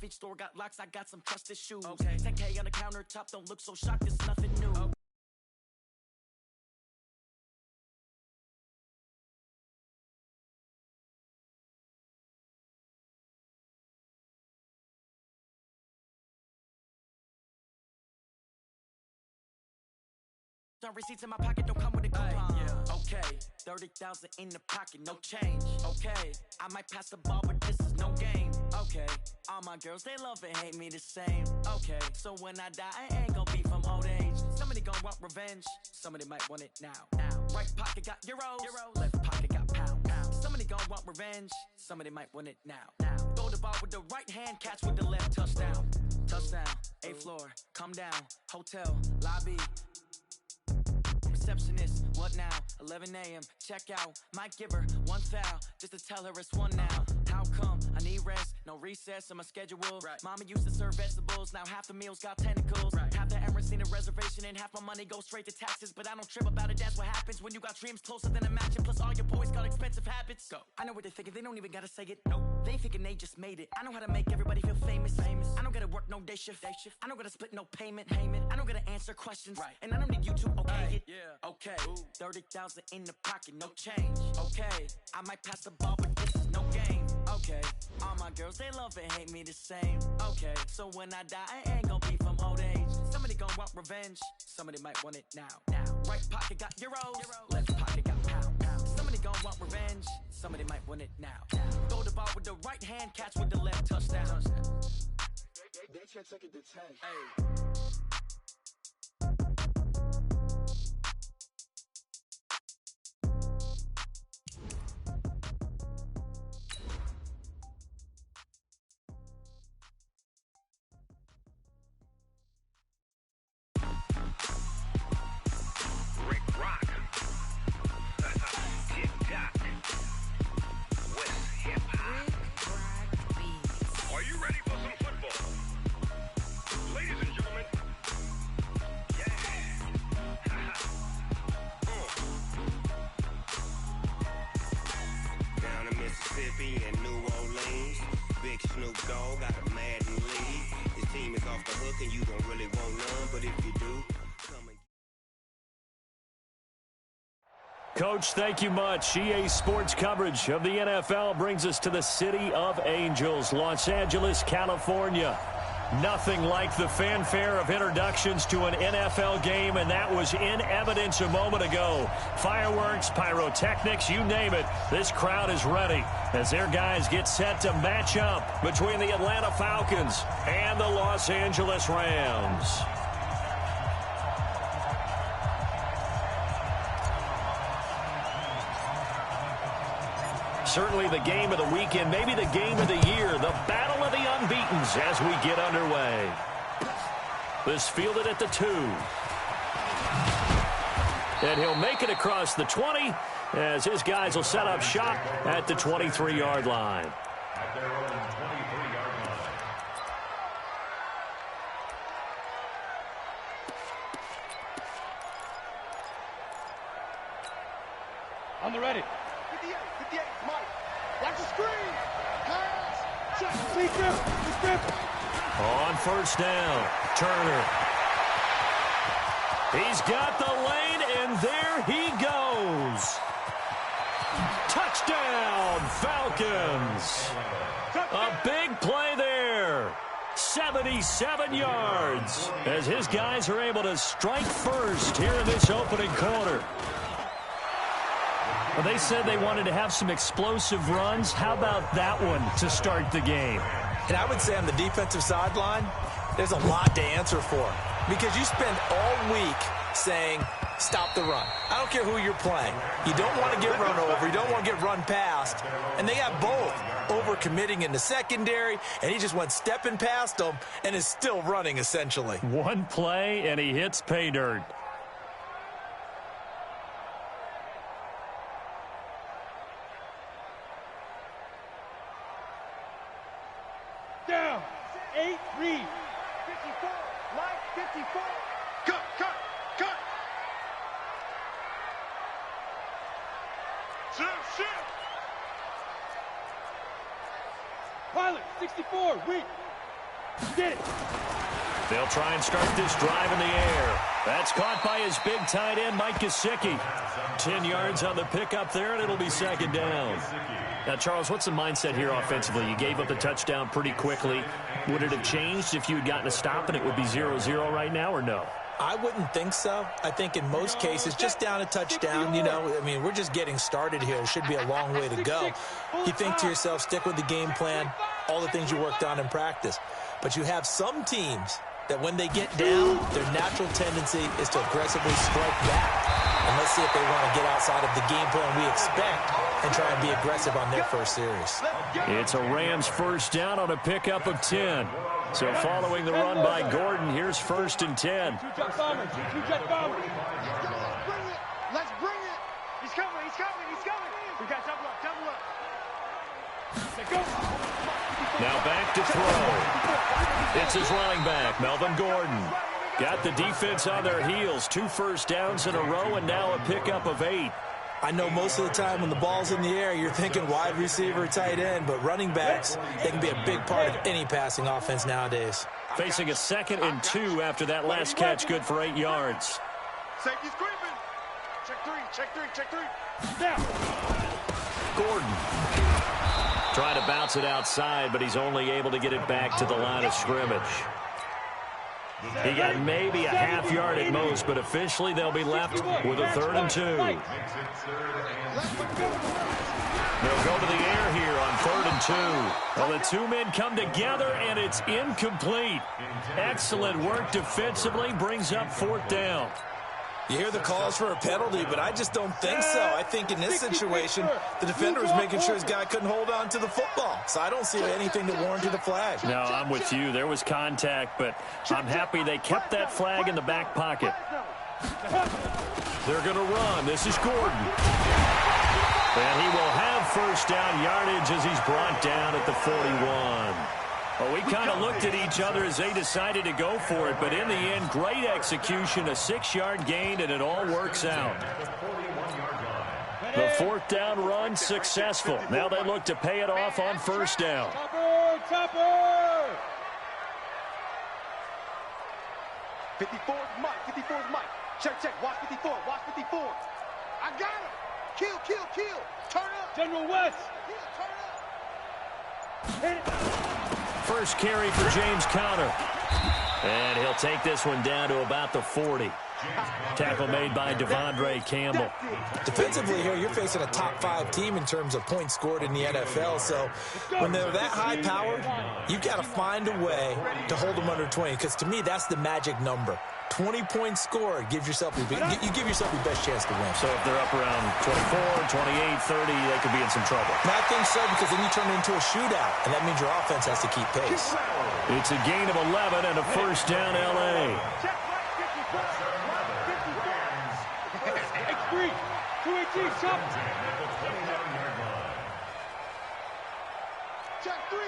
off each store, got locks, I got some trusted shoes. Okay. 10K on the countertop, don't look so shocked, it's nothing new. Okay. Receipts in my pocket don't come with a coupon. Yeah. Okay, 30,000 in the pocket, no change. Okay, I might pass the ball, but this is no game. Okay, all my girls, they love and hate me the same. Okay, so when I die, I ain't gonna be from old age. Somebody gon' want revenge, somebody might want it now. Right pocket got euros, left pocket got pounds. Somebody gon' want revenge, somebody might want it now. Throw the ball with the right hand, catch with the left, touchdown. Touchdown, 8th floor, come down, hotel, lobby. Receptionist, what now? 11 a.m. Check out. Might give her one foul just to tell her it's one now. How come? I need rest, no recess in my schedule. Right. Mama used to serve vegetables, now half the meals got tentacles. Right. Half the Emirates need a reservation and half my money goes straight to taxes. But I don't trip about it, that's what happens when you got dreams closer than a match. And plus all your boys got expensive habits. Go. I know what they're thinking, they don't even gotta say it. Nope. They thinking they just made it. I know how to make everybody feel famous. I don't gotta work no day shift. I don't gotta split no payment. I don't gotta answer questions. Right. And I don't need you to okay it. Yeah. Okay, 30,000 in the pocket, no change. Okay, I might pass the ball, but this is no game. Okay, all my girls, they love and hate me the same. Okay, so when I die, I ain't gonna be from old age. Somebody gon' want revenge, somebody might want it now. Right pocket got euros, left pocket got pounds. Somebody gon' want revenge, somebody might want it now. Throw the ball with the right hand, catch with the left, touchdown. They can't take it to 10. Hey. And New Orleans, Big Snoop Dogg got a mad in league. His team is off the hook and you don't really want none, but if you do, come and... Coach, thank you much. EA Sports coverage of the NFL brings us to the City of Angels, Los Angeles, California. Nothing like the fanfare of introductions to an NFL game, and that was in evidence a moment ago. Fireworks, pyrotechnics, you name it. This crowd is ready as their guys get set to match up between the Atlanta Falcons and the Los Angeles Rams. Certainly the game of the weekend, maybe the game of the year, the battle of the unbeatens as we get underway. This fielded at the 2. And he'll make it across the 20 as his guys will set up shop at the 23-yard line. On the ready. 58, Mike. Watch the screen. Pass. Check. Grip. On first down, Turner. He's got the lane, and there he goes. Touchdown, Falcons. A big play there. 77 yards as his guys are able to strike first here in this opening quarter. Well, they said they wanted to have some explosive runs. How about that one to start the game? And I would say on the defensive sideline, there's a lot to answer for. Because you spend all week saying, stop the run. I don't care who you're playing. You don't want to get run over. You don't want to get run past. And they got both. Over-committing in the secondary, and he just went stepping past them and is still running, essentially. One play, and he hits pay dirt. Down. 8, read. 54. Line 54. Cut. Shift. Pilot, 64, read. Get it. They'll try and start this drive in the air. That's caught by his big tight end, Mike Gesicki. 10 yards on the pickup there, and it'll be second down. Now, Charles, what's the mindset here offensively? You gave up the touchdown pretty quickly. Would it have changed if you had gotten a stop and it would be 0-0 right now, or no? I wouldn't think so. I think in most cases, just down a touchdown, you know, I mean, we're just getting started here. It should be a long way to go. You think to yourself, stick with the game plan, all the things you worked on in practice. But you have some teams that when they get down, their natural tendency is to aggressively strike back. And let's see if they want to get outside of the game plan we expect and try and be aggressive on their first series. It's a Rams first down on a pickup of 10. So following the run by Gordon, here's first and 10. Two-jet bombers. Two-jet bombers. Let's bring it. He's coming. He's coming. He's coming. We got double up. Double up. Let's go. Now back to throw. It's his running back, Melvin Gordon. Got the defense on their heels. 2 first downs in a row, and now a pickup of 8. I know most of the time when the ball's in the air, you're thinking wide receiver, tight end, but running backs, they can be a big part of any passing offense nowadays. Facing a 2nd and 2 after that last catch, good for 8 yards. Safety screaming. Check 3, check 3, check 3. Now. Gordon trying to bounce it outside, but he's only able to get it back to the line of scrimmage. He got maybe a half yard at most, but officially they'll be left with a 3rd and 2. They'll go to the air here on 3rd and 2. Well, the 2 men come together, and it's incomplete. Excellent work defensively, brings up 4th down. You hear the calls for a penalty, but I just don't think so. I think in this situation, the defender was making sure his guy couldn't hold on to the football. So I don't see anything that warranted a flag. No, I'm with you. There was contact, but I'm happy they kept that flag in the back pocket. They're going to run. This is Gordon. And he will have first down yardage as he's brought down at the 41. Well, we kind of looked at each other as they decided to go for it, but in the end, great execution, a 6-yard gain, and it all works out. The 4th down run successful. Now they look to pay it off on first down. Topper! 54's Mike. 54's Mike. Check. Watch 54. Watch 54. I got him. Kill. Turn up. General West. Turn up. Hit it. First carry for James Conner. And he'll take this one down to about the 40. Tackle made by Devondre Campbell. Defensively here, you're facing a top 5 team in terms of points scored in the NFL. So when they're that high powered, you've got to find a way to hold them under 20. Because to me, that's the magic number. 20 points scored gives yourself you give yourself your best chance to win. So if they're up around 24, 28, 30, they could be in some trouble. And I think so, because then you turn it into a shootout, and that means your offense has to keep pace. It's a gain of 11 and a first down L.A. X3, 218, shot. Check 3.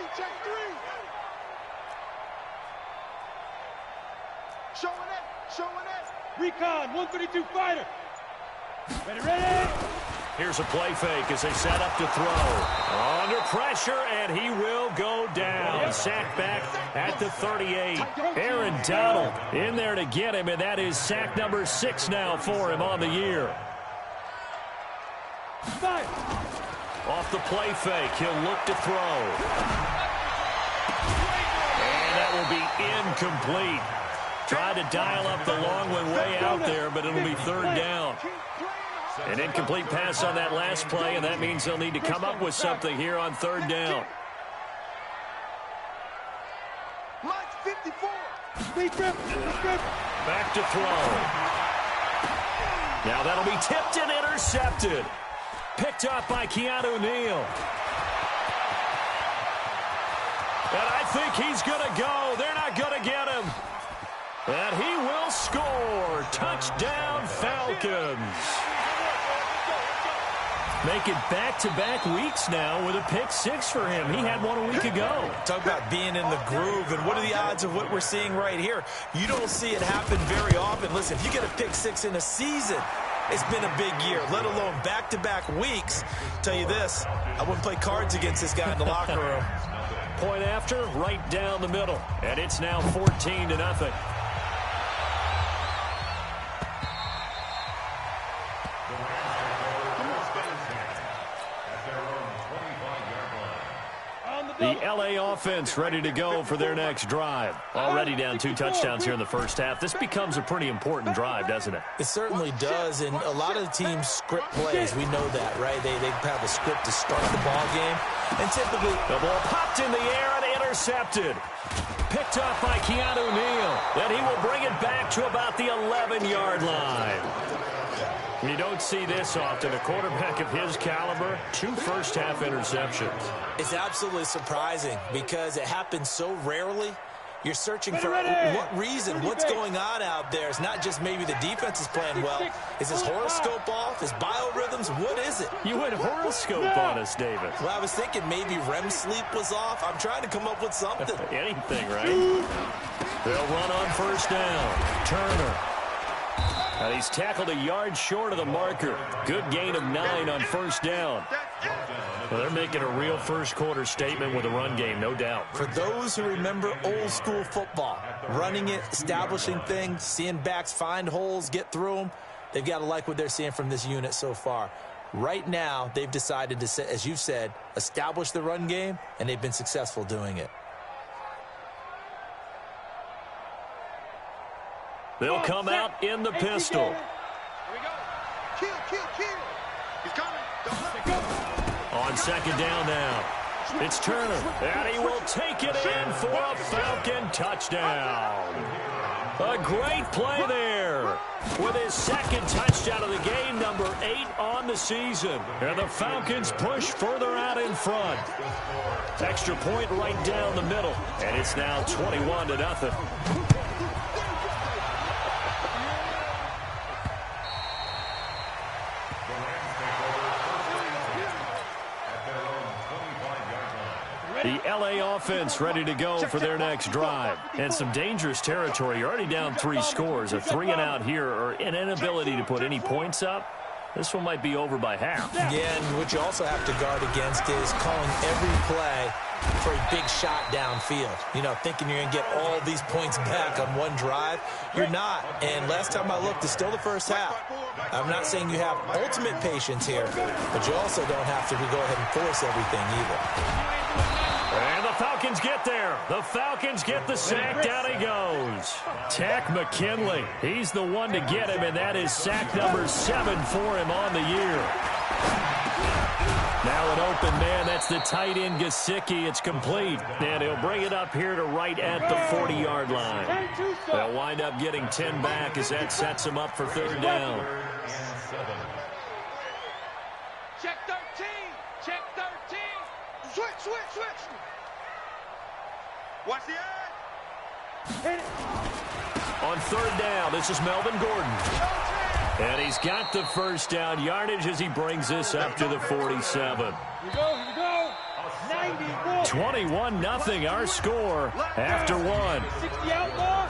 Showing it. Recon, 132 fighter. Ready. Here's a play fake as they set up to throw. Under pressure, and he will go down. Sack back at the 38. Aaron Donald in there to get him, and that is sack number 6 now for him on the year. Off the play fake, he'll look to throw. And that will be incomplete. Tried to dial up the long one way out there, but it'll be 3rd down. An incomplete pass on that last play, and that means they'll need to come up with something here on 3rd down. Back to throw. Now that'll be tipped and intercepted. Picked up by Keanu Neal. And I think he's going to go. They're not going to get him. And he will score. Touchdown, Falcons. Making back-to-back weeks now with a pick 6 for him. He had one a week ago. Talk about being in the groove, and what are the odds of what we're seeing right here? You don't see it happen very often. Listen, if you get a pick 6 in a season, it's been a big year, let alone back-to-back weeks. Tell you this, I wouldn't play cards against this guy in the locker room. point after, right down the middle. And it's now 14-0. The LA offense ready to go for their next drive. Already down 2 touchdowns here in the first half. This becomes a pretty important drive, doesn't it? It certainly does, and a lot of the teams script plays. We know that, right? They have a script to start the ball game, and typically the ball popped in the air and intercepted. Picked up by Keanu Neal. Then he will bring it back to about the 11-yard line. You don't see this often. A quarterback of his caliber, 2 first-half interceptions. It's absolutely surprising because it happens so rarely. You're searching for what reason, what's going on out there. It's not just maybe the defense is playing well. Is his horoscope off? His biorhythms? What is it? You went horoscope on us, David. Well, I was thinking maybe REM sleep was off. I'm trying to come up with something. Anything, right? They'll run on first down. Turner. And he's tackled a yard short of the marker. Good gain of 9 on first down. Well, they're making a real first-quarter statement with a run game, no doubt. For those who remember old-school football, running it, establishing things, seeing backs find holes, get through them, they've got to like what they're seeing from this unit so far. Right now, they've decided to, as you've said, establish the run game, and they've been successful doing it. They'll come out in the pistol. Here we go. Kill. He's coming. Don't let it go. On second down now. It's Turner. And he will take it in for a Falcon touchdown. A great play there. With his second touchdown of the game, number 8 on the season. And the Falcons push further out in front. Extra point right down the middle. And it's now 21-0. The LA offense ready to go for their next drive. And some dangerous territory. You're already down 3 scores. A 3-and-out here or an inability to put any points up. This one might be over by half. Yeah, and what you also have to guard against is calling every play for a big shot downfield. You know, thinking you're going to get all these points back on one drive. You're not. And last time I looked, it's still the first half. I'm not saying you have ultimate patience here, but you also don't have to go ahead and force everything either. And the Falcons get there. The Falcons get the sack. Down he goes. Tack McKinley. He's the one to get him, and that is sack number 7 for him on the year. Now an open man. That's the tight end, Gesicki. It's complete. And he'll bring it up here to right at the 40-yard line. They'll wind up getting 10 back as that sets him up for 3rd down. Check 13. Check 13. Switch. Watch the edge. On 3rd down, this is Melvin Gordon. And he's got the first down yardage as he brings this up to the 47. Here we go. 21-0 our score after 1. 60 outlaw.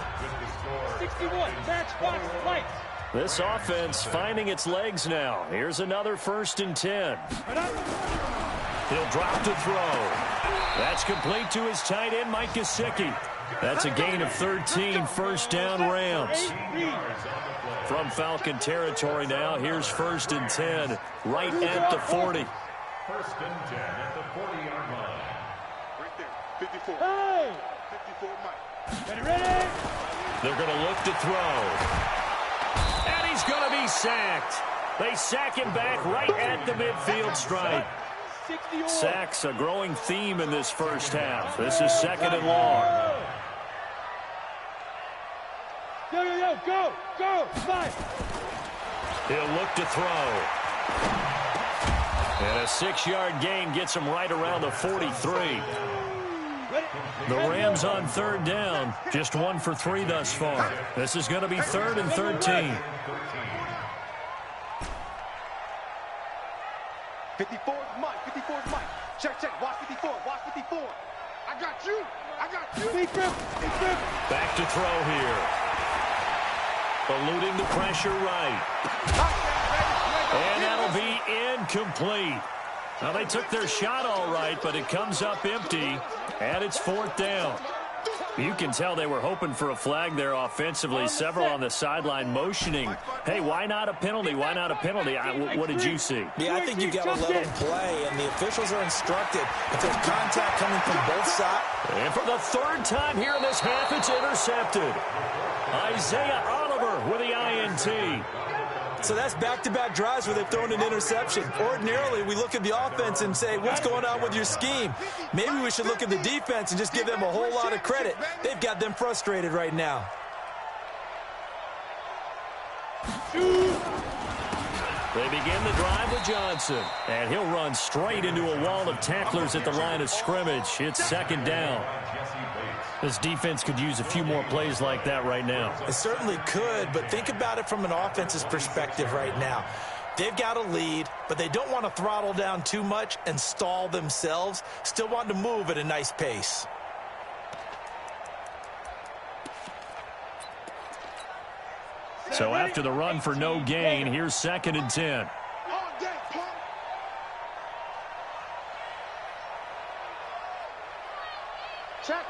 61. Matchbox lights. This offense finding its legs now. Here's another 1st and 10. He'll drop to throw. That's complete to his tight end, Mike Gesicki. That's a gain of 13, 1st down Rams. From Falcon territory now, here's 1st and 10, right at the 40. 1st and 10 at the 40-yard line. Right there, 54. Hey! 54, Mike. Ready? They're going to look to throw. And he's going to be sacked. They sack him back right at the midfield stripe. Sacks a growing theme in this first half. This is 2nd and long. Go, 5. He'll look to throw. And a 6-yard gain gets him right around the 43. The Rams on 3rd down. Just 1 for 3 thus far. This is going to be 3rd and 13. 54 is Mike. Check. Watch 54. I got you. Big grip. Back to throw here. Eluding the pressure right. And that'll be incomplete. Well, they took their shot all right, but it comes up empty, and it's 4th down. You can tell they were hoping for a flag there offensively. Several on the sideline motioning, hey, why not a penalty? Why not a penalty? What did you see? Yeah, I think you've got to let them play, and the officials are instructed. If there's contact coming from both sides. And for the 3rd time here in this half, it's intercepted. Isaiah Oliver with the INT. So that's back-to-back drives where they've thrown an interception. Ordinarily, we look at the offense and say, what's going on with your scheme? Maybe we should look at the defense and just give them a whole lot of credit. They've got them frustrated right now. They begin the drive with Johnson, and he'll run straight into a wall of tacklers at the line of scrimmage. It's 2nd down. This defense could use a few more plays like that right now. It certainly could, but think about it from an offense's perspective right now. They've got a lead, but they don't want to throttle down too much and stall themselves. Still want to move at a nice pace. So after the run for no gain, here's 2nd and 10. Check.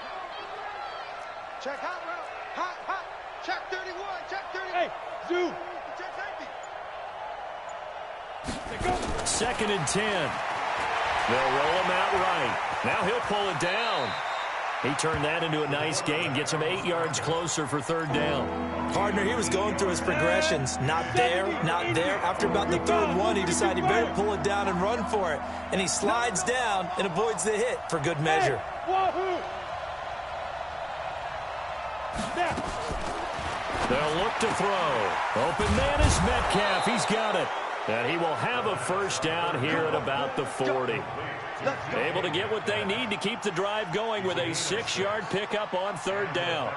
Check hot route. Hot. Check 31. Check 31. Hey, zoom. Check safety. 2nd and 10. They'll roll him out right. Now he'll pull it down. He turned that into a nice gain. Gets him 8 yards closer for 3rd down. Partner, he was going through his progressions. Not there, not there. After about the 3rd one, he decided he better pull it down and run for it. And he slides down and avoids the hit for good measure. Wahoo! They'll look to throw. Open man is Metcalf. He's got it. And he will have a 1st down here at about the 40. Able to get what they need to keep the drive going with a 6-yard pickup on 3rd down.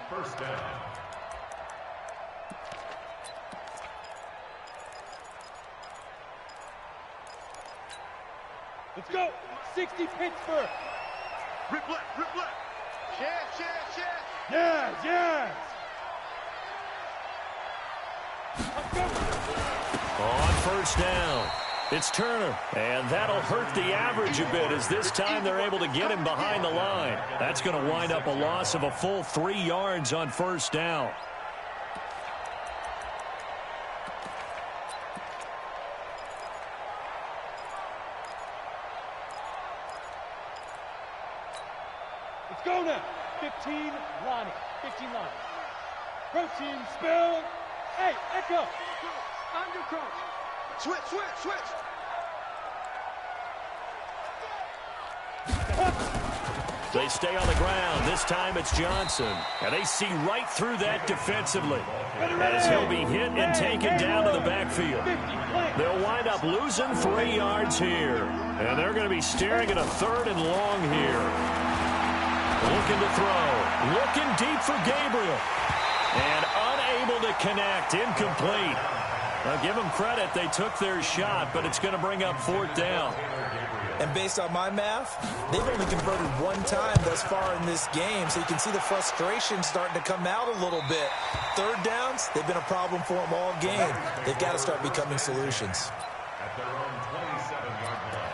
1st down. Let's go. 60 Pittsburgh. Rip left. Yes. Yes. On 1st down, it's Turner, and that'll hurt the average a bit as this time they're able to get him behind the line. That's going to wind up a loss of a full 3 yards on 1st down. Let's go now. 15 Lonnie. 15 Lonnie. Protein spill. Hey, Echo. Under coach. Switch. They stay on the ground. This time it's Johnson. And they see right through that defensively as he'll be hit and taken down to the backfield. They'll wind up losing 3 yards here. And they're going to be staring at a 3rd and long here. Looking to throw. Looking deep for Gabriel. And unable to connect. Incomplete. Now give them credit. They took their shot, but it's going to bring up 4th down. And based on my math, they've only converted 1 time thus far in this game, so you can see the frustration starting to come out a little bit. 3rd downs, they've been a problem for them all game. They've got to start becoming solutions. At their own 27-yard line.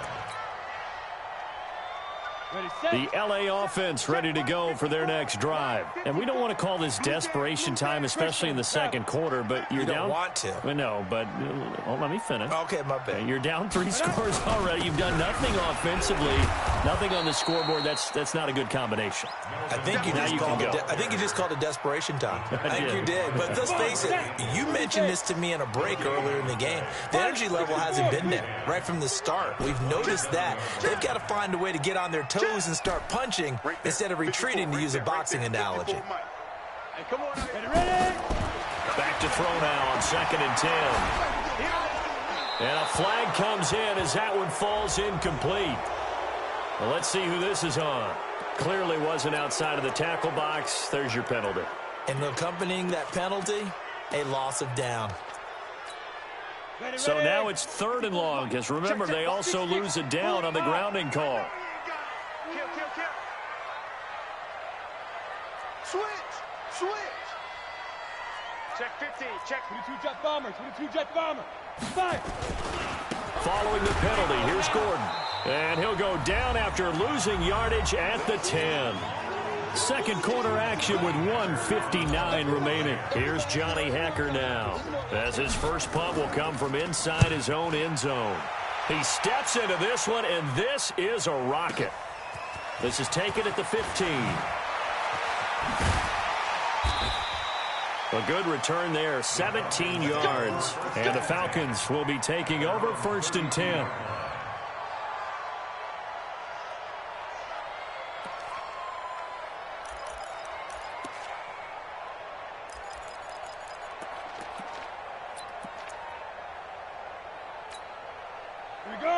The LA offense ready to go for their next drive. And we don't want to call this desperation time, especially in the 2nd quarter, but you're down. You don't want to. Well, no, but let me finish. Okay, my bad. You're down 3 scores already. You've done nothing offensively, nothing on the scoreboard. That's not a good combination. I think you just called it desperation time. I think you did. But let's face it, you mentioned this to me in a break earlier in the game. The energy level hasn't been there right from the start. We've noticed that. They've got to find a way to get on their toes and start punching instead of retreating, to use a boxing analogy. Back to throw now on 2nd and 10. And a flag comes in as that one falls incomplete. Well, let's see who this is on. Clearly wasn't outside of the tackle box. There's your penalty. And accompanying that penalty, a loss of down. So now it's 3rd and long, because remember, they also lose a down on the grounding call. Kill. Switch. Check 15. Check 22 jet bomber. 22 jet bomber. 5. following the penalty. Here's Gordon. And he'll go down after losing yardage at the 10. Second quarter action with 1:59 remaining. Here's Johnny Hecker now, as his first punt will come from inside his own end zone. He steps into this one, and this is a rocket. This is taken at the 15. A good return there, 17 yards. And the Falcons will be taking over 1st and 10.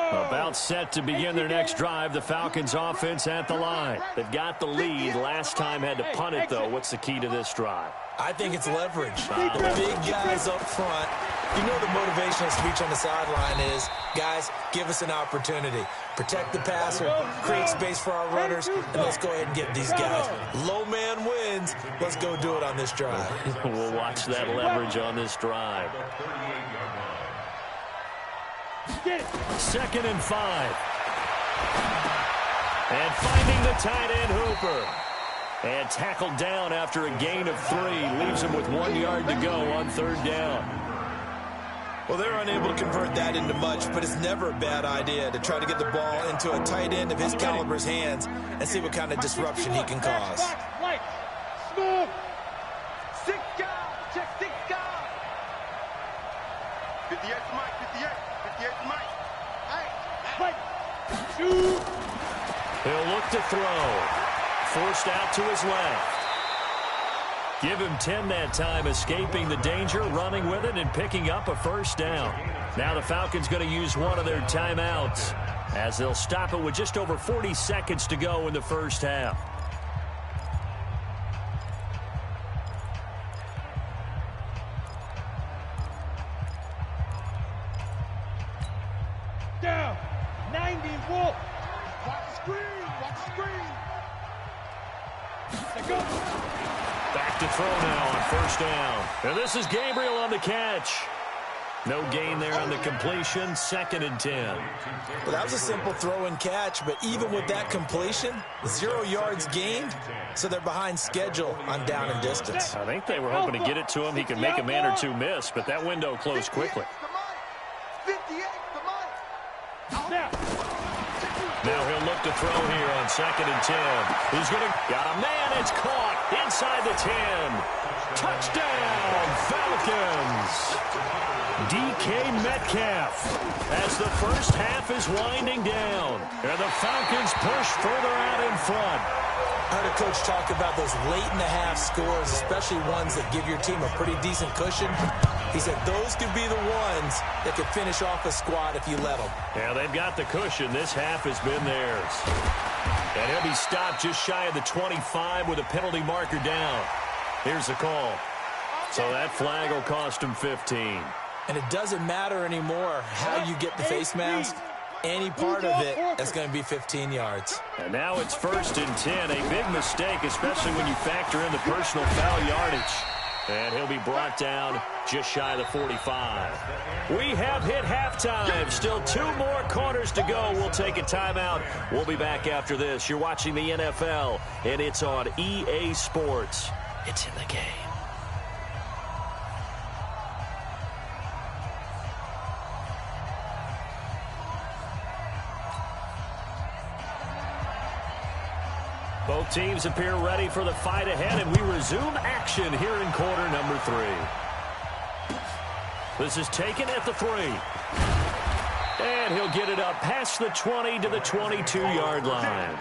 About set to begin their next drive. The Falcons offense at the line. They've got the lead. Last time had to punt it, though. What's the key to this drive? I think it's leverage. The big guys up front. You know the motivational speech on the sideline is, guys, give us an opportunity. Protect the passer, create space for our runners, and let's go ahead and get these guys. Low man wins. Let's go do it on this drive. We'll watch that leverage on this drive. 2nd and 5. And finding the tight end Hooper. And tackled down after a gain of 3. Leaves him with 1 yard to go on 3rd down. Well, they're unable to convert that into much, but it's never a bad idea to try to get the ball into a tight end of his caliber's hands and see what kind of disruption he can cause. Smooth. 6 guard. Check 6 guard. 58 to Mike. 58 to Mike. Hey. Shoot. He'll look to throw. Forced out to his left. Give him 10 that time, escaping the danger, running with it, and picking up a 1st down. Now the Falcons going to use one of their timeouts, as they'll stop it with just over 40 seconds to go in the 1st half. Down. 90 Wolf. Watch the screen. Watch the screen. Let's go. Back to throw now on 1st down. And this is Gabriel on the catch. No gain there on the completion. 2nd and 10. Well, that was a simple throw and catch, but even with that completion, 0 yards gained, so they're behind schedule on down and distance. I think they were hoping to get it to him. He could make a man or two miss, but that window closed quickly. 58 to Mike. Now he'll look to throw here on 2nd and 10. He's going to got a man. It's caught inside the 10. Touchdown, Falcons. DK Metcalf as the 1st half is winding down. And the Falcons push further out in front. I heard a coach talk about those late-in-the-half scores, especially ones that give your team a pretty decent cushion. He said those could be the ones that could finish off a squad if you let them. Yeah, they've got the cushion. This half has been theirs. And he'll be stopped just shy of the 25 with a penalty marker down. Here's the call. So that flag will cost him 15. And it doesn't matter anymore how you get the face mask. Any part of it, that's going to be 15 yards. And now it's 1st and 10. A big mistake, especially when you factor in the personal foul yardage. And he'll be brought down just shy of the 45. We have hit halftime. Still 2 more quarters to go. We'll take a timeout. We'll be back after this. You're watching the NFL, and it's on EA Sports. It's in the game. Both teams appear ready for the fight ahead, and we resume action here in quarter number 3. This is taken at the 3. And he'll get it up past the 20 to the 22-yard line.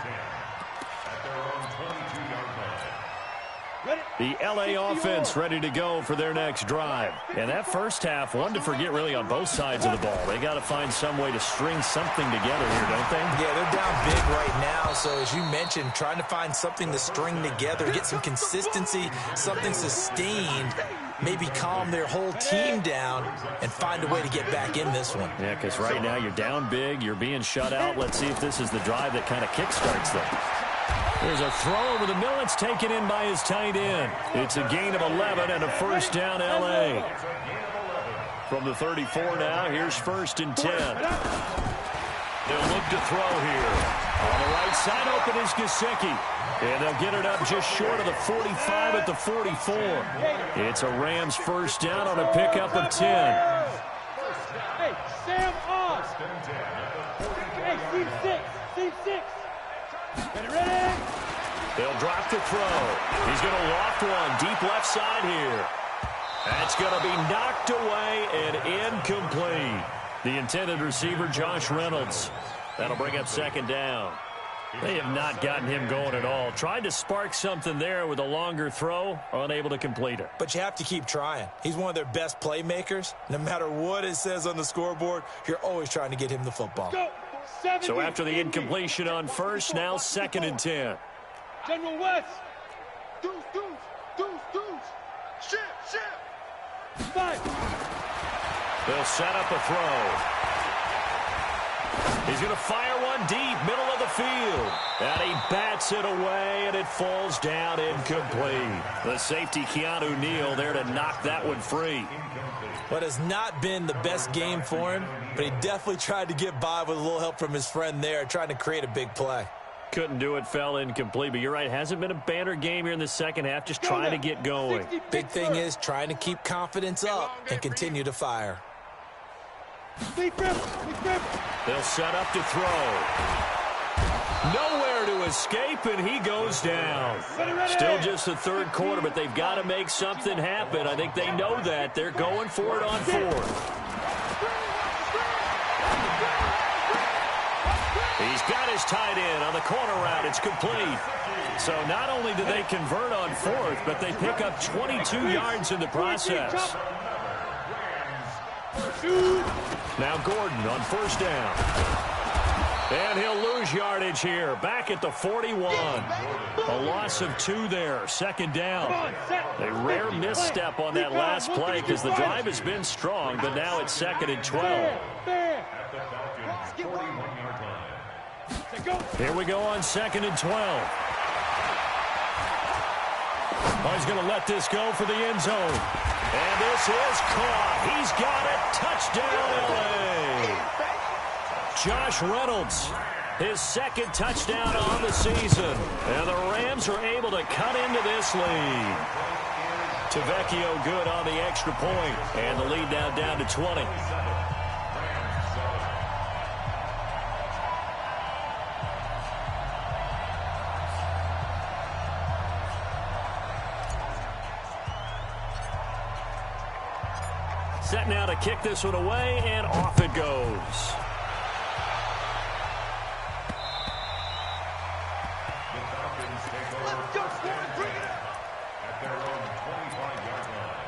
The LA offense ready to go for their next drive. And that 1st half, one to forget really on both sides of the ball. They got to find some way to string something together here, don't they? Yeah, they're down big right now. So as you mentioned, trying to find something to string together, get some consistency, something sustained, maybe calm their whole team down and find a way to get back in this one. Yeah, because right now you're down big, you're being shut out. Let's see if this is the drive that kind of kickstarts them. There's a throw over the middle. It's taken in by his tight end. It's a gain of 11 and a 1st down, L.A. From the 34 now, here's 1st and 10. They'll look to throw here. On the right side, open is Gesicki. And they'll get it up just short of the 45 at the 44. It's a Rams 1st down on a pickup of 10. Hey, Sam off. Hey, Team 6. Ready? They'll drop the throw. He's going to loft one deep left side here. That's going to be knocked away and incomplete. The intended receiver, Josh Reynolds. That'll bring up 2nd down. They have not gotten him going at all. Tried to spark something there with a longer throw, unable to complete it. But you have to keep trying. He's one of their best playmakers. No matter what it says on the scoreboard, you're always trying to get him the football. Go. So after the incompletion on 1st, now 2nd and 10. General West. Deuce. Ship. 5. They'll set up a throw. He's going to fire one deep, middle of the field. And he bats it away, and it falls down incomplete. The safety, Keanu Neal, there to knock that one free. What has not been the best game for him, but he definitely tried to get by with a little help from his friend there, trying to create a big play. Couldn't do it, fell incomplete. But you're right, hasn't been a banner game here in the second half, just trying to get going. Big thing is trying to keep confidence up and continue to fire. They'll set up to throw. Nowhere to escape, and he goes down. Still just the 3rd quarter, but they've got to make something happen. I think they know that. They're going for it on 4th. He's got his tight end on the corner route. It's complete. So not only do they convert on 4th, but they pick up 22 yards in the process. Now Gordon on 1st down. And he'll lose yardage here. Back at the 41. A loss of 2 there. 2nd down. A rare misstep on that last play because the drive has been strong, but now it's 2nd and 12. Here we go on 2nd and 12. Oh, he's going to let this go for the end zone. And this is caught. He's got it. Touchdown, L.A. Josh Reynolds, his 2nd touchdown on the season. And the Rams are able to cut into this lead. Tavecchio good on the extra point. And the lead now down to 20. Set now to kick this one away, and off it goes. The Falcons take over first and 10 at their own 25-yard line.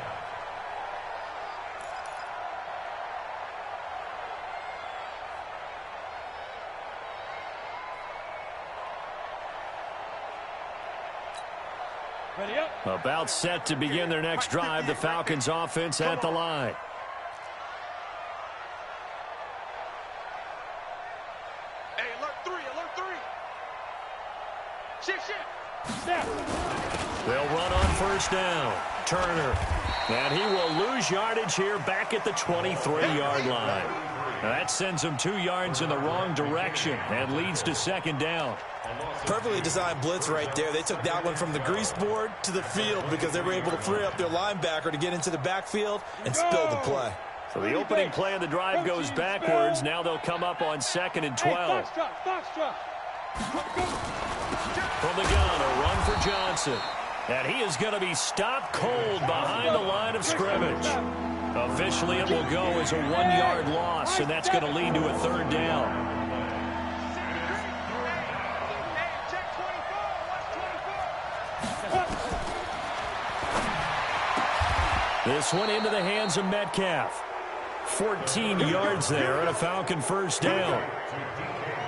Ready up. About set to begin their next drive. The Falcons offense at the line. They'll run on 1st down. Turner. And he will lose yardage here back at the 23-yard line. Now that sends him 2 yards in the wrong direction and leads to 2nd down. Perfectly designed blitz right there. They took that one from the grease board to the field because they were able to free up their linebacker to get into the backfield and spill the play. So the opening play of the drive goes backwards. Now they'll come up on 2nd and 12. From the gun, a run for Johnson. And he is going to be stopped cold behind the line of scrimmage. Officially, it will go as a 1-yard loss, and that's going to lead to a 3rd down. This one into the hands of Metcalf. 14 yards there and a Falcon 1st down.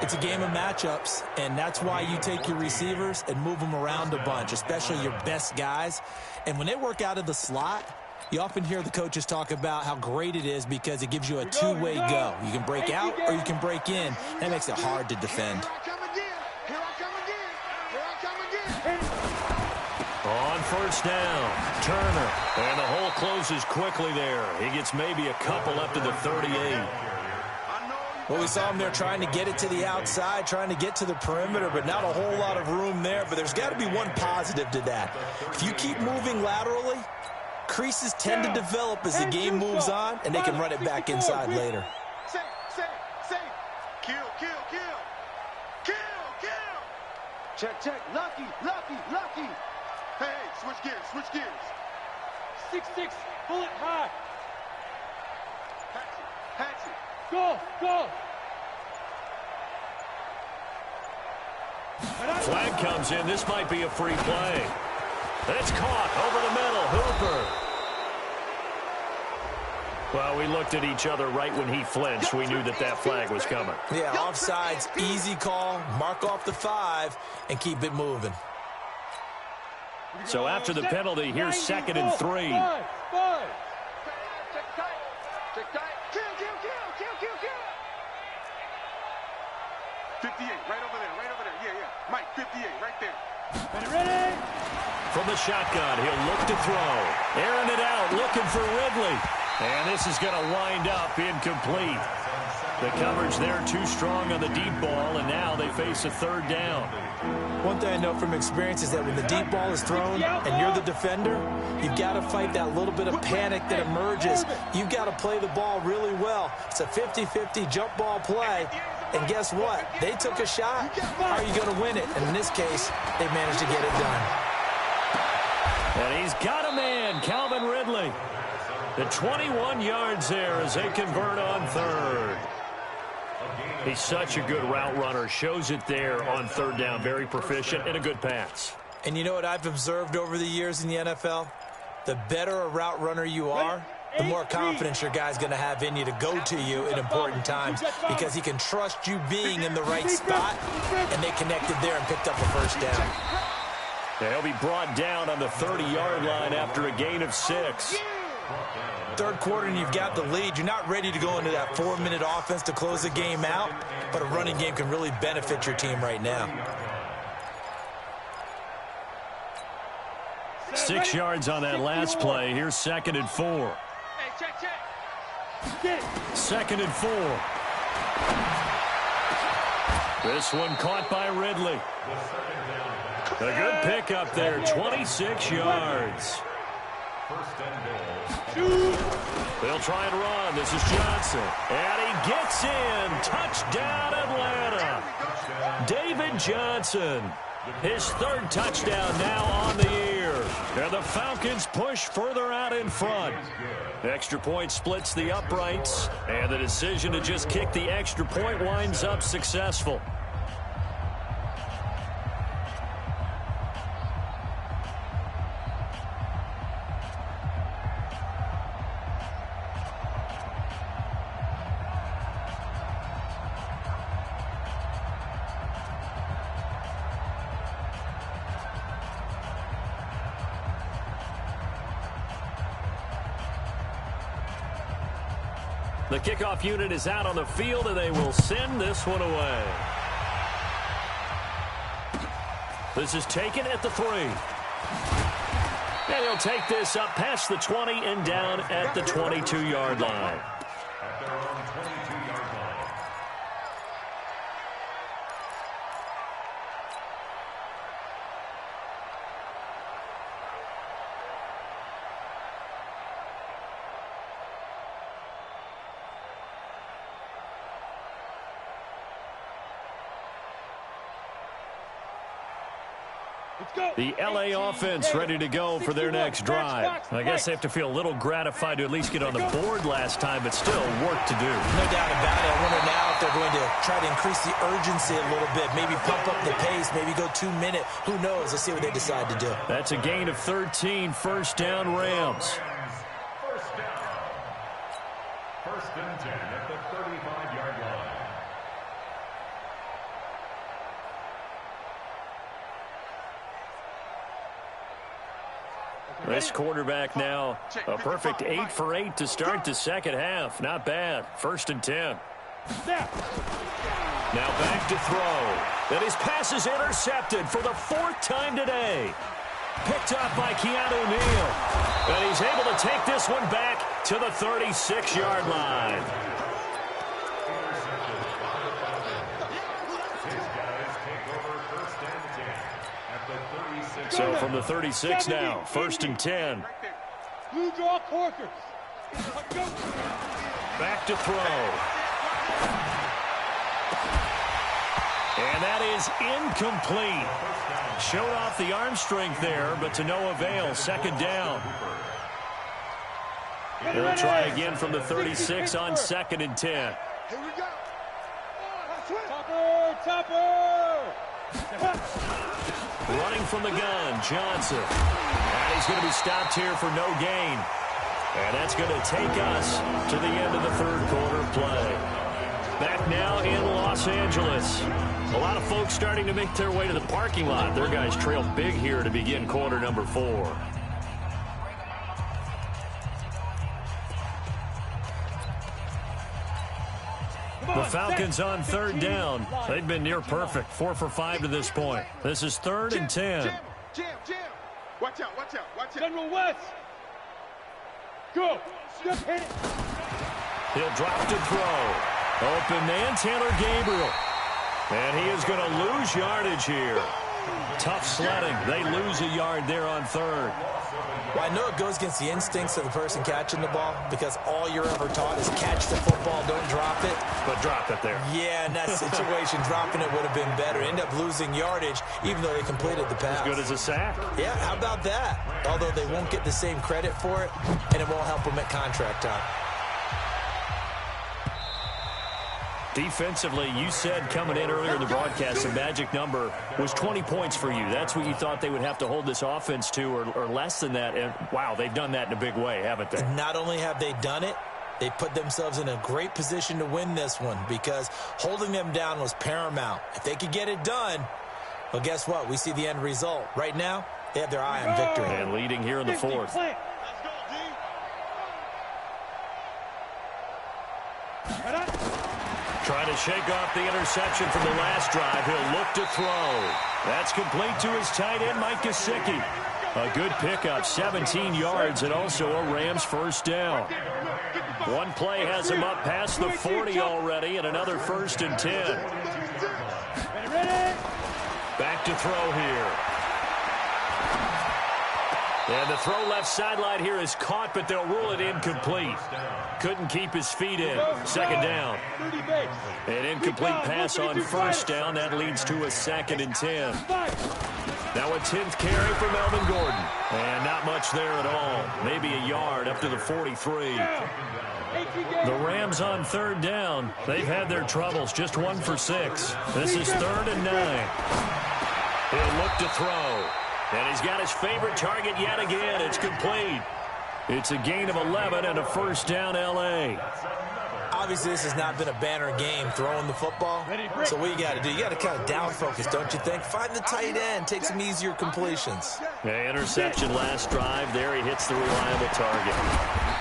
It's a game of matchups, and that's why you take your receivers and move them around a bunch, especially your best guys. And when they work out of the slot, you often hear the coaches talk about how great it is because it gives you a two-way go. You can break out or you can break in. That makes it hard to defend. On first down, Turner. And the hole closes quickly there. He gets maybe a couple up to the 38. Well, we saw him there trying to get it to the outside, trying to get to the perimeter, but not a whole lot of room there. But there's got to be one positive to that. If you keep moving laterally, creases tend to develop as the game moves on, and they can run it back inside later. Check. Lucky. Hey, switch gears. 6-6, pull it high. Patch it. Go. Flag comes in. This might be a free play. It's caught over the middle. Hooper. Well, we looked at each other right when he flinched. We knew that flag was coming. Yeah, offsides, easy call. Mark off the 5 and keep it moving. So after the penalty, here's 2nd and 3. Check tight. Kill. 58, right over there. Yeah. Mike, 58, right there. Ready? From the shotgun, he'll look to throw. Airing it out, looking for Ridley. And this is going to wind up incomplete. The coverage there too strong on the deep ball, and now they face a 3rd down. One thing I know from experience is that when the deep ball is thrown and you're the defender, you've got to fight that little bit of panic that emerges. You've got to play the ball really well. It's a 50-50 jump ball play. And guess what? They took a shot. How are you going to win it? And in this case, they managed to get it done. And he's got a man, Calvin Ridley. The 21 yards there as they convert on 3rd. He's such a good route runner. Shows it there on 3rd down. Very proficient and a good pass. And you know what I've observed over the years in the NFL? The better a route runner you are, the more confidence your guy's going to have in you to go to you in important times because he can trust you being in the right spot, and they connected there and picked up a 1st down. He'll be brought down on the 30-yard line after a gain of 6. 3rd quarter and you've got the lead. You're not ready to go into that 4-minute offense to close the game out, but a running game can really benefit your team right now. 6 yards on that last play. Here's 2nd and 4. Check. 2nd and 4. This one caught by Ridley. A good pickup there, 26 yards. They'll try and run. This is Johnson. And he gets in. Touchdown, Atlanta. David Johnson. His 3rd touchdown now on the year. And the Falcons push further out in front. Extra point splits the uprights. And the decision to just kick the extra point winds up successful. The kickoff unit is out on the field, and they will send this one away. This is taken at the 3. And he'll take this up past the 20 and down at the 22-yard line. At their own 22-yard line. The L.A. offense ready to go for their next drive. I guess they have to feel a little gratified to at least get on the board last time, but still work to do. No doubt about it. I wonder now if they're going to try to increase the urgency a little bit, maybe pump up the pace, maybe go 2-minute. Who knows? Let's see what they decide to do. That's a gain of 13, 1st down Rams. First down. 1st and 10 at the 35-yard line. This quarterback now a perfect 8 for 8 to start the 2nd half. Not bad. 1st and 10. Now back to throw. And his pass is intercepted for the 4th time today. Picked up by Keanu Neal. And he's able to take this one back to the 36-yard line. So from the 36 now, 1st and 10. Blue draw Corkers. Back to throw. And that is incomplete. Showed off the arm strength there, but to no avail. 2nd down. They'll try again from the 36 on 2nd and 10. Here we go. Topper. Running from the gun, Johnson. And he's going to be stopped here for no gain. And that's going to take us to the end of the 3rd quarter play. Back now in Los Angeles. A lot of folks starting to make their way to the parking lot. Their guys trail big here to begin quarter number 4. The Falcons on 3rd down. They've been near perfect. 4 for 5 to this point. This is 3rd and 10. Jam. Watch out. General West. Go. Hit it. He'll drop to throw. Open man, Taylor Gabriel. And he is going to lose yardage here. Tough sledding. They lose a yard there on 3rd. Well, I know it goes against the instincts of the person catching the ball because all you're ever taught is catch the football, don't drop it. But drop it there. Yeah, in that situation, dropping it would have been better. End up losing yardage even though they completed the pass. As good as a sack. Yeah, how about that? Although they won't get the same credit for it, and it won't help them at contract time. Defensively, you said coming in earlier in the broadcast, the magic number was 20 points for you. That's what you thought they would have to hold this offense to, or less than that. And, wow, they've done that in a big way, haven't they? Not only have they done it, they put themselves in a great position to win this one because holding them down was paramount. If they could get it done, well, guess what? We see the end result. Right now, they have their eye on victory. And leading here in the 4th. Trying to shake off the interception from the last drive. He'll look to throw. That's complete to his tight end, Mike Gesicki. A good pickup, 17 yards, and also a Rams 1st down. One play has him up past the 40 already, and another 1st and 10. Back to throw here. And the throw left sideline here is caught, but they'll rule it incomplete. Couldn't keep his feet in. 2nd down. An incomplete pass on 1st down. That leads to a 2nd and 10. Now a 10th carry for Melvin Gordon. And not much there at all. Maybe a yard up to the 43. The Rams on 3rd down. They've had their troubles. Just 1 for 6. This is 3rd and 9. He'll look to throw. And he's got his favorite target yet again. It's complete. It's a gain of 11 and a 1st down L.A. Obviously, this has not been a banner game throwing the football. So what you got to do, you got to kind of down focus, don't you think? Find the tight end, take some easier completions. Interception last drive. There he hits the reliable target.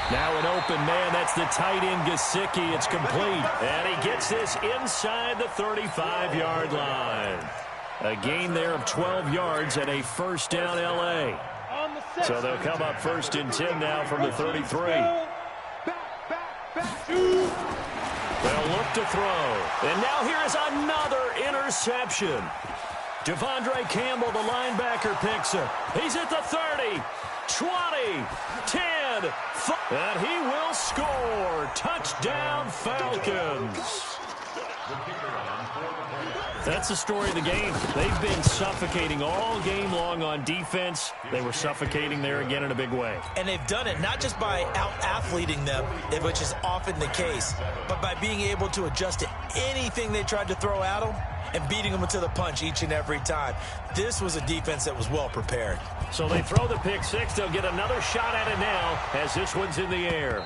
Now an open man. That's the tight end Gesicki. It's complete. And he gets this inside the 35-yard line. A gain there of 12 yards and a 1st down L.A. So they'll come up 1st and 10 now from the 33. They'll look to throw. And now here is another interception. Devondre Campbell, the linebacker, picks it. He's at the 30, 20, 10, 5. And he will score. Touchdown, Falcons. That's the story of the game. They've been suffocating all game long on defense. They were suffocating there again in a big way. And they've done it not just by out-athleting them, which is often the case, but by being able to adjust to anything they tried to throw at them and beating them to the punch each and every time. This was a defense that was well prepared. So they throw the pick six. They'll get another shot at it now as this one's in the air.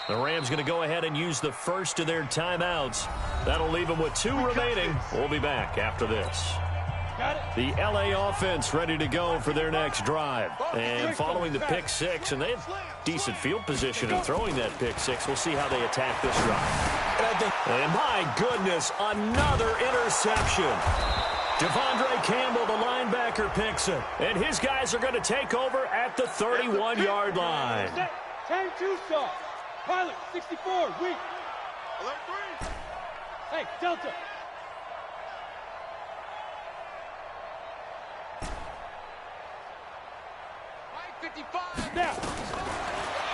The Rams going to go ahead and use the first of their timeouts. That'll leave them with 2 remaining. We'll be back after this. The LA offense ready to go for their next drive. And following the pick six, and they have decent field position in throwing that pick six. We'll see how they attack this drive. And my goodness, another interception. Devondre Campbell, the linebacker, picks it. And his guys are going to take over at the 31-yard line. 10-2 stop. Pilot, 64, weak. Alert 3. Hey, Delta.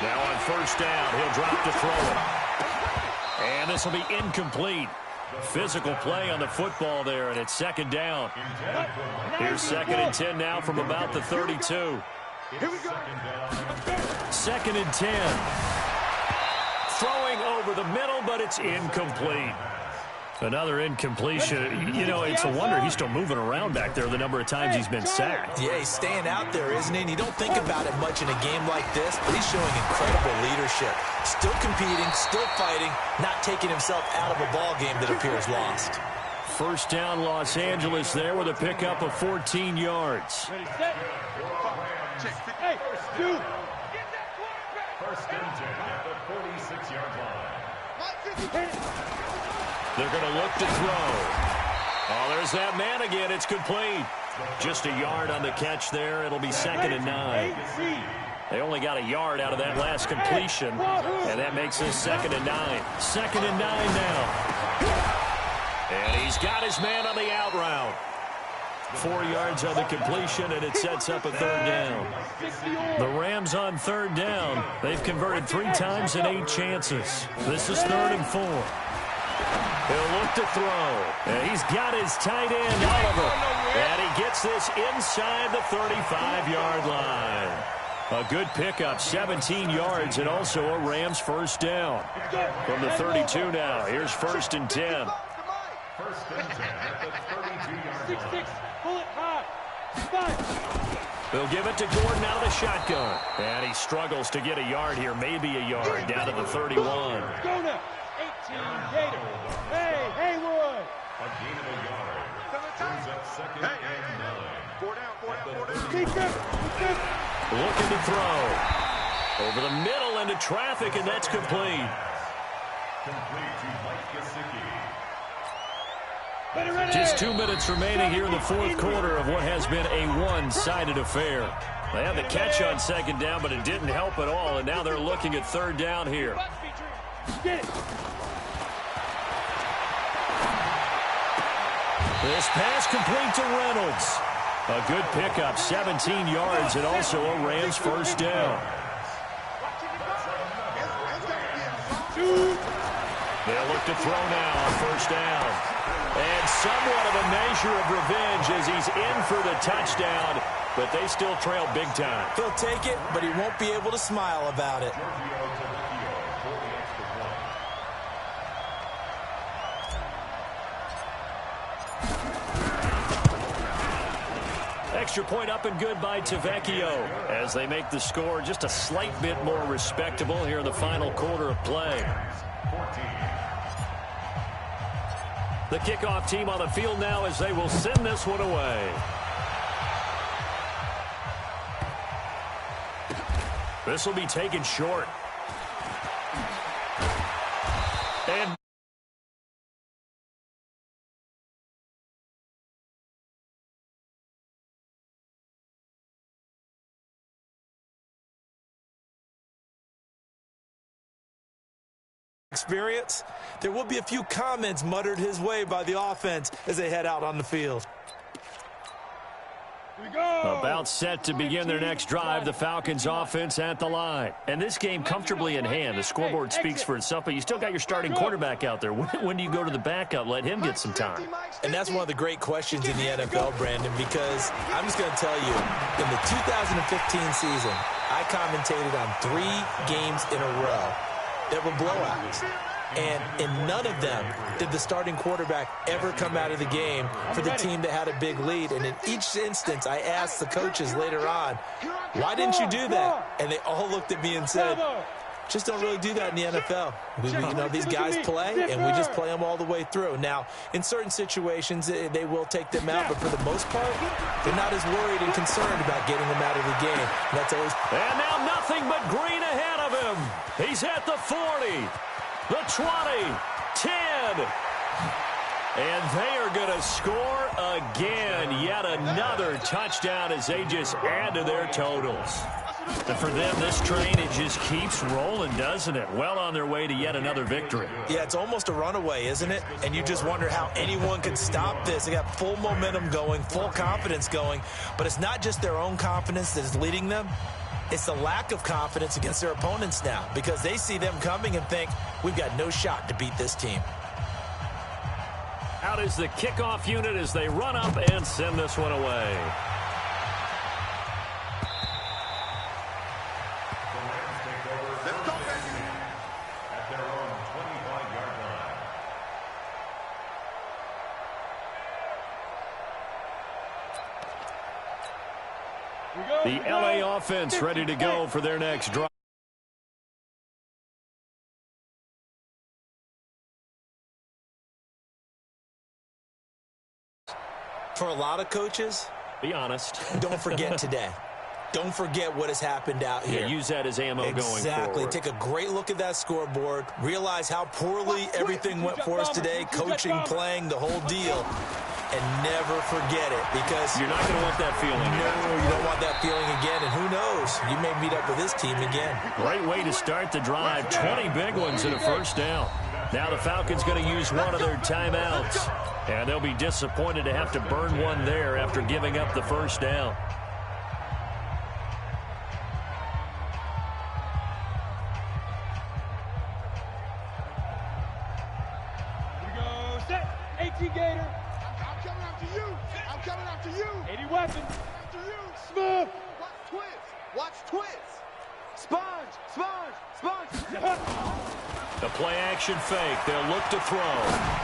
Now on first down, he'll drop to throw it. And this will be incomplete. Physical play on the football there, and it's second down. Here's 2nd and 10 now from about the 32. Here we go. 2nd and 10. Throwing over the middle, but it's incomplete. Another incompletion. You know, it's a wonder he's still moving around back there the number of times he's been sacked. Yeah, he's staying out there, isn't he? And you don't think about it much in a game like this, but he's showing incredible leadership. Still competing, still fighting, not taking himself out of a ball game that appears lost. First down, Los Angeles there with a pickup of 14 yards. Ready, set. Hey, dude. First and 10 at the 46-yard line. They're going to look to throw. Oh, there's that man again. It's complete. Just a yard on the catch there. It'll be 2nd and 9. They only got a yard out of that last completion, and that makes this 2nd and 9. 2nd and 9 now. And he's got his man on the out route. 4 yards on the completion, and it sets up a 3rd down. The Rams on 3rd down. They've converted 3 times in 8 chances. This is 3rd and 4. He'll look to throw. And he's got his tight end, Oliver. And he gets this inside the 35-yard line. A good pickup, 17 yards, and also a Rams first down. From the 32 now, here's 1st and 10. First and 10 at the 32-yard line. 6-6, pull it high. They'll give it to Gordon out of the shotgun. And he struggles to get a yard here, maybe a yard, down to the 31. Go now. 18, Gator. Hey, Haywood. A gain of a yard. Brings up 2nd and 9. 4 down, 4 down, 4 down. Looking to throw. Over the middle into traffic, and that's complete. Complete to Mike Gesicki. Just 2 minutes remaining here in the 4th quarter of what has been a one-sided affair. They had the catch on 2nd down, but it didn't help at all, and now they're looking at 3rd down here. Get it. This pass complete to Reynolds. A good pickup, 17 yards, and also a Rams first down. They'll look to throw now on first down. And somewhat of a measure of revenge as he's in for the touchdown, but they still trail big time. He'll take it, but he won't be able to smile about it. Extra point up and good by Tavecchio as they make the score just a slight bit more respectable here in the final quarter of play. The kickoff team on the field now as they will send this one away. This will be taken short. And experience, there will be a few comments muttered his way by the offense as they head out on the field. About set to begin their next drive, the Falcons offense at the line. And this game comfortably in hand. The scoreboard speaks for itself, but you still got your starting quarterback out there. When do you go to the backup? Let him get some time. And that's one of the great questions in the NFL, Brandon, because I'm just going to tell you, in the 2015 season, I commentated on 3 games in a row that were blowouts. And in none of them did the starting quarterback ever come out of the game for the team that had a big lead. And in each instance, I asked the coaches later on, why didn't you do that? And they all looked at me and said, Just don't really do that in the NFL. These guys play, and we just play them all the way through. Now, in certain situations, they will take them out, but for the most part, they're not as worried and concerned about getting them out of the game. And that's always. And now nothing but green ahead of him. He's at the 40, the 20, 10. And they are going to score again. Yet another touchdown as they just add to their totals. And for them, this train, it just keeps rolling, doesn't it? Well on their way to yet another victory. Yeah, it's almost a runaway, isn't it? And you just wonder how anyone could stop this. They got full momentum going, full confidence going. But it's not just their own confidence that is leading them. It's the lack of confidence against their opponents now, because they see them coming and think, we've got no shot to beat this team. Out is the kickoff unit as they run up and send this one away. The LA offense ready to go for their next drive. For a lot of coaches, be honest, don't forget today. Don't forget what has happened out here. Yeah, use that as ammo going forward. Exactly. Take a great look at that scoreboard. Realize how poorly everything went for us today, coaching, playing, the whole deal. And never forget it, because you're not going to want that feeling. No, you don't want that feeling again. And who knows? You may meet up with this team again. Great way to start the drive. 20 big ones and a first down. Now the Falcons going to use one of their timeouts. And they'll be disappointed to have to burn one there after giving up the first down. Here we go. Set. 18 Gator. I'm coming after you. I'm coming after you. 80 weapons. After you. Smooth. Watch twins. Watch twins. Sponge. Sponge. Sponge. The play action fake. They'll look to throw.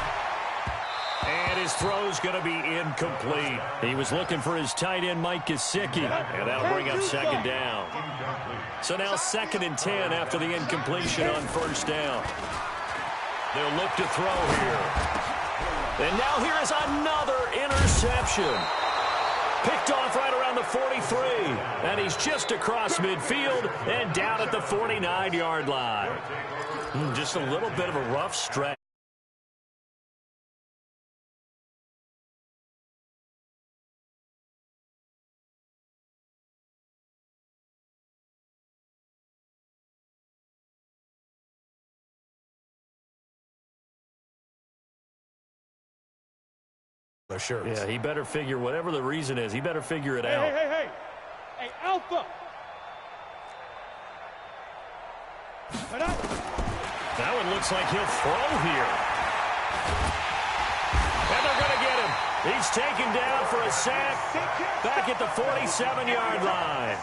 And his throw's going to be incomplete. He was looking for his tight end, Mike Gesicki, and that'll bring up second down. So now 2nd and 10 after the incompletion on first down. They'll look to throw here. And now here is another interception. Picked off right around the 43. And he's just across midfield and down at the 49-yard line. Just a little bit of a rough stretch. Shirts. Yeah, he better figure whatever the reason is. He better figure it out. Hey, Alpha. That one looks like he'll throw here. And they're going to get him. He's taken down for a sack back at the 47-yard line.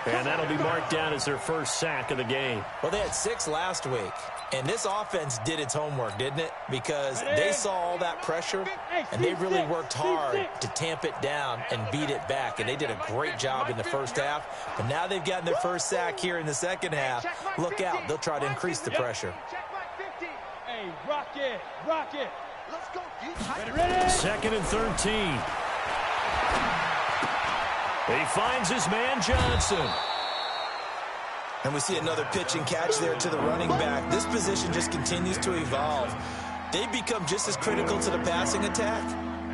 And that'll be marked down as their first sack of the game. Well, they had 6 last week. And this offense did its homework, didn't it? Because they saw all that pressure, and they really worked hard to tamp it down and beat it back. And they did a great job in the first half. But now they've gotten their first sack here in the second half. Look out. They'll try to increase the pressure. Hey, rock it. Let's go. Ready. 2nd and 13. He finds his man Johnson. And we see another pitch and catch there to the running back. This position just continues to evolve. They become just as critical to the passing attack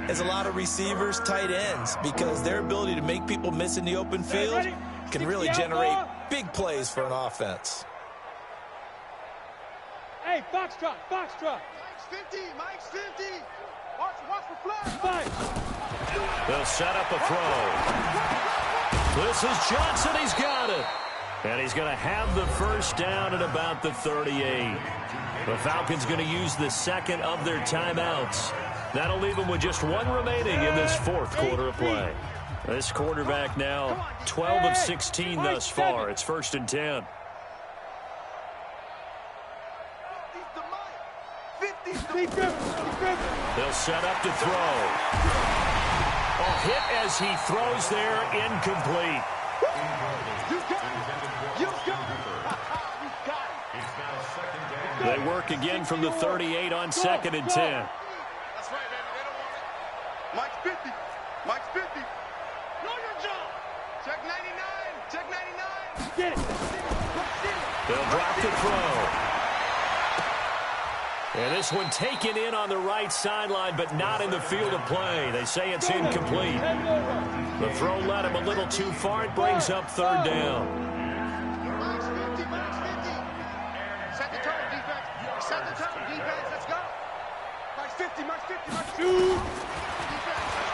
as a lot of receivers, tight ends, because their ability to make people miss in the open field can really generate big plays for an offense. Hey, Foxtrot. Mike's 50. Watch for flag. They'll set up a throw. This is Johnson. He's got it. And he's going to have the first down at about the 38. The Falcons going to use the second of their timeouts. That'll leave them with just one remaining in this fourth quarter of play. This quarterback now 12 of 16 thus far. It's 1st and 10. They'll set up to throw. A hit as he throws there, incomplete. You got it. They work again from the 38 on 2nd and 10. That's right, baby. They don't want it. Mike's 50. Mike's 50. Know your job. Check 99. Check 99. Get it. They'll drop the throw. And this one taken in on the right sideline, but not in the field of play. They say it's incomplete. The throw led him a little too far. It brings up 3rd down. Mike's 50. Mike's 50. Set the tone, defense. Set the tone, defense. Let's go. Mike's 50. Mike's 50. Mike's 50. Defense, let's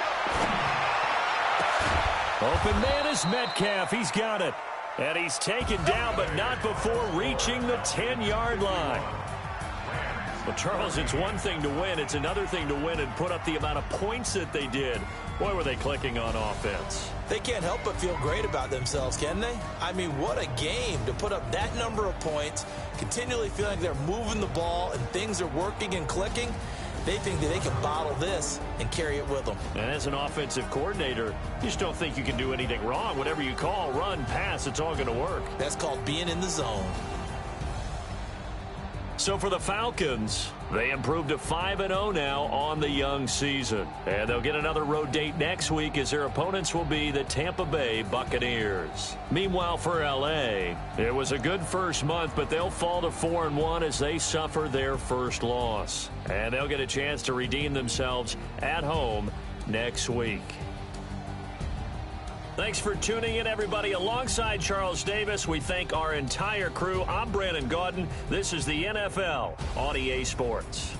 go. Open man is Metcalf. He's got it. And he's taken down, but not before reaching the 10-yard line. Well, Charles, it's one thing to win. It's another thing to win and put up the amount of points that they did. Boy, were they clicking on offense. They can't help but feel great about themselves, can they? I mean, what a game to put up that number of points, continually feeling like they're moving the ball and things are working and clicking. They think that they can bottle this and carry it with them. And as an offensive coordinator, you just don't think you can do anything wrong. Whatever you call, run, pass, it's all going to work. That's called being in the zone. So for the Falcons, they improved to 5-0 now on the young season. And they'll get another road date next week as their opponents will be the Tampa Bay Buccaneers. Meanwhile for L.A., it was a good first month, but they'll fall to 4-1 as they suffer their first loss. And they'll get a chance to redeem themselves at home next week. Thanks for tuning in, everybody. Alongside Charles Davis, we thank our entire crew. I'm Brandon Gaudin. This is the NFL on EA Sports.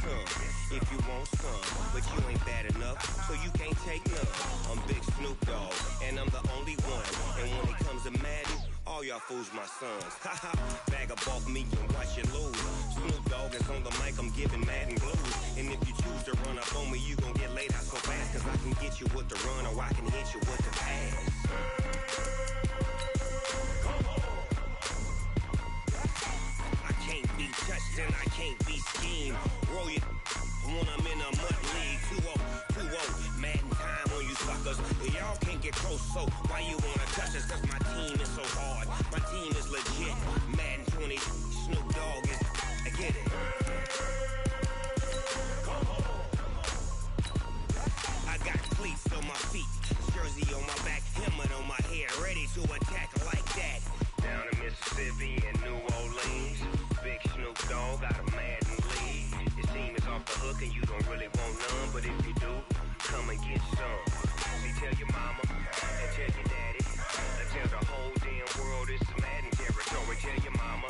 some if you want some, but you ain't bad enough, so you can't take none. I'm Big Snoop Dogg, and I'm the only one. And when it comes to Madden, all y'all fools my sons. Haha, bag up off me and watch you lose. Snoop Dogg is on the mic, I'm giving Madden blues. And if you choose to run up on me, you gon' get laid out so fast, cause I can get you with the run or I can hit you with the pass. I can't be touched and I can't be schemed. Roll you when I'm in a mud league. 2-0, Madden time on you suckers. Y'all can't get close, so why you wanna touch us? Cause my team is so hard. My team is legit. Madden 20, Snoop Dogg is, I get it. I got cleats on my feet, jersey on my back, helmet on my head, ready to attack like that. Down in Mississippi and New Orleans, Big Snoop Dogg got a Madden league. Your team is off the hook and you don't really want none, but if you do, come and get some. See, tell your mama and tell your daddy, and tell the whole damn world it's Madden territory. Tell your mama